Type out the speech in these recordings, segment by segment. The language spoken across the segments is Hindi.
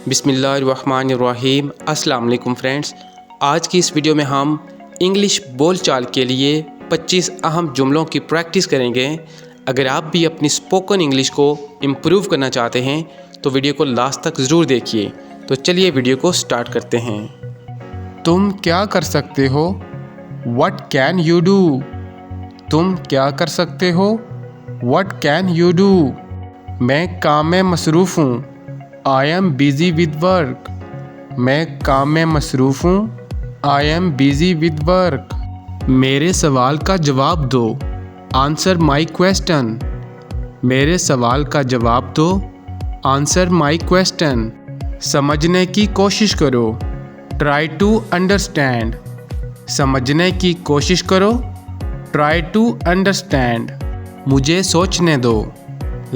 बिस्मिल्लाहिर्रहमानिर्रहीम। अस्सलाम वालेकुम फ्रेंड्स, आज की इस वीडियो में हम इंग्लिश बोलचाल के लिए 25 अहम जुमलों की प्रैक्टिस करेंगे। अगर आप भी अपनी स्पोकन इंग्लिश को इम्प्रूव करना चाहते हैं तो वीडियो को लास्ट तक ज़रूर देखिए। तो चलिए वीडियो को स्टार्ट करते हैं। तुम क्या कर सकते हो? What can you do? तुम क्या कर सकते हो? What can you do? मैं काम में मसरूफ़ हूँ। I am busy with work. मैं काम में मसरूफ़ हूँ। I am busy with work. मेरे सवाल का जवाब दो। Answer my question. मेरे सवाल का जवाब दो। Answer my question. समझने की कोशिश करो। Try to understand. समझने की कोशिश करो। Try to understand. मुझे सोचने दो।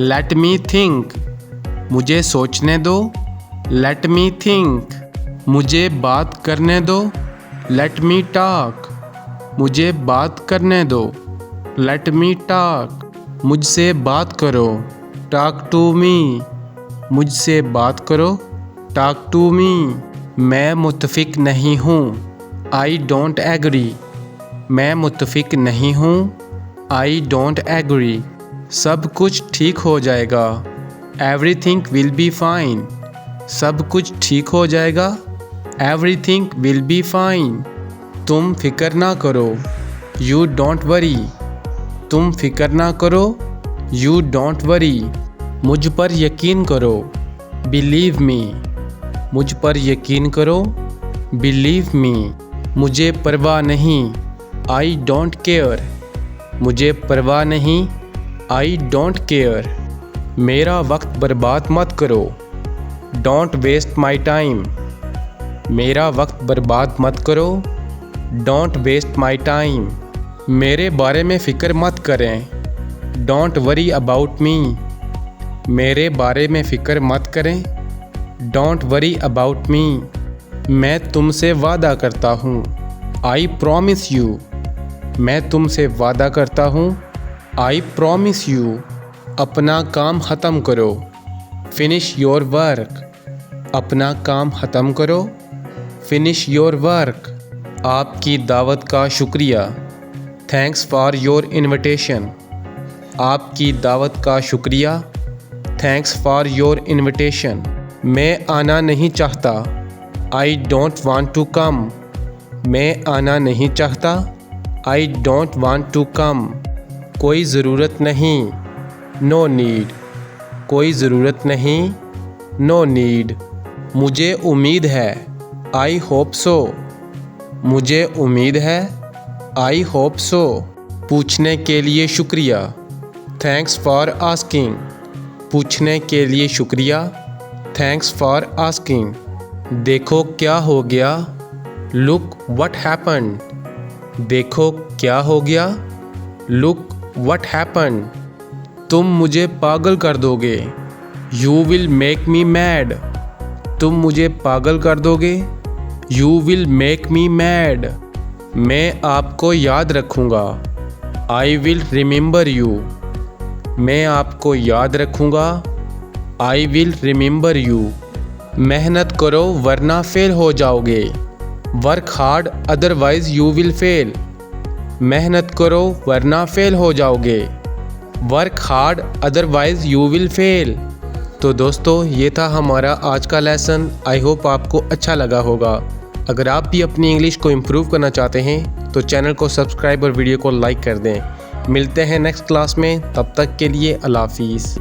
Let me think. मुझे सोचने दो। Let me think. मुझे बात करने दो। Let me talk. मुझे बात करने दो। Let me talk. मुझसे बात करो। Talk to me. मुझसे बात करो। Talk to me. मैं मुत्तफिक नहीं हूँ। I don't agree. मैं मुत्तफिक नहीं हूँ। I don't agree. सब कुछ ठीक हो जाएगा। Everything will be fine. सब कुछ ठीक हो जाएगा। Everything will be fine. तुम फिक्र ना करो। You don't worry. तुम फिक्र ना करो। You don't worry. मुझ पर यकीन करो। Believe me. मुझ पर यकीन करो। Believe me. मुझे परवाह नहीं। I don't care. मुझे परवाह नहीं। I don't care. मेरा वक्त बर्बाद मत करो। Don't waste my time. मेरा वक्त बर्बाद मत करो। Don't waste my time. मेरे बारे में फ़िक्र मत करें। Don't worry about me. मेरे बारे में फ़िक्र मत करें। Don't worry about me. मैं तुमसे वादा करता हूँ। I promise you. मैं तुमसे वादा करता हूँ। I promise you. अपना काम ख़त्म करो। Finish your work. अपना काम ख़त्म करो। Finish your work. आपकी दावत का शुक्रिया। Thanks for your invitation. आपकी दावत का शुक्रिया। Thanks for your invitation. मैं आना नहीं चाहता। I don't want to come. मैं आना नहीं चाहता। I don't want to come. कोई ज़रूरत नहीं। No need. कोई ज़रूरत नहीं। No need. मुझे उम्मीद है। I hope so. मुझे उम्मीद है। I hope so. पूछने के लिए शुक्रिया। Thanks for asking. पूछने के लिए शुक्रिया। Thanks for asking. देखो क्या हो गया। Look what happened. देखो क्या हो गया। Look what happened. तुम मुझे पागल कर दोगे। You will make me mad. तुम मुझे पागल कर दोगे। You will make me mad. मैं आपको याद रखूँगा। I will remember you. मैं आपको याद रखूँगा। I will remember you. मेहनत करो वरना फेल हो जाओगे। Work hard otherwise you will fail. मेहनत करो वरना फेल हो जाओगे। Work hard otherwise you will fail. तो दोस्तों, ये था हमारा आज का लेसन। आई होप आपको अच्छा लगा होगा। अगर आप भी अपनी इंग्लिश को इम्प्रूव करना चाहते हैं तो चैनल को सब्सक्राइब और वीडियो को लाइक कर दें। मिलते हैं नेक्स्ट क्लास में, तब तक के लिए अल्लाह हाफिज़।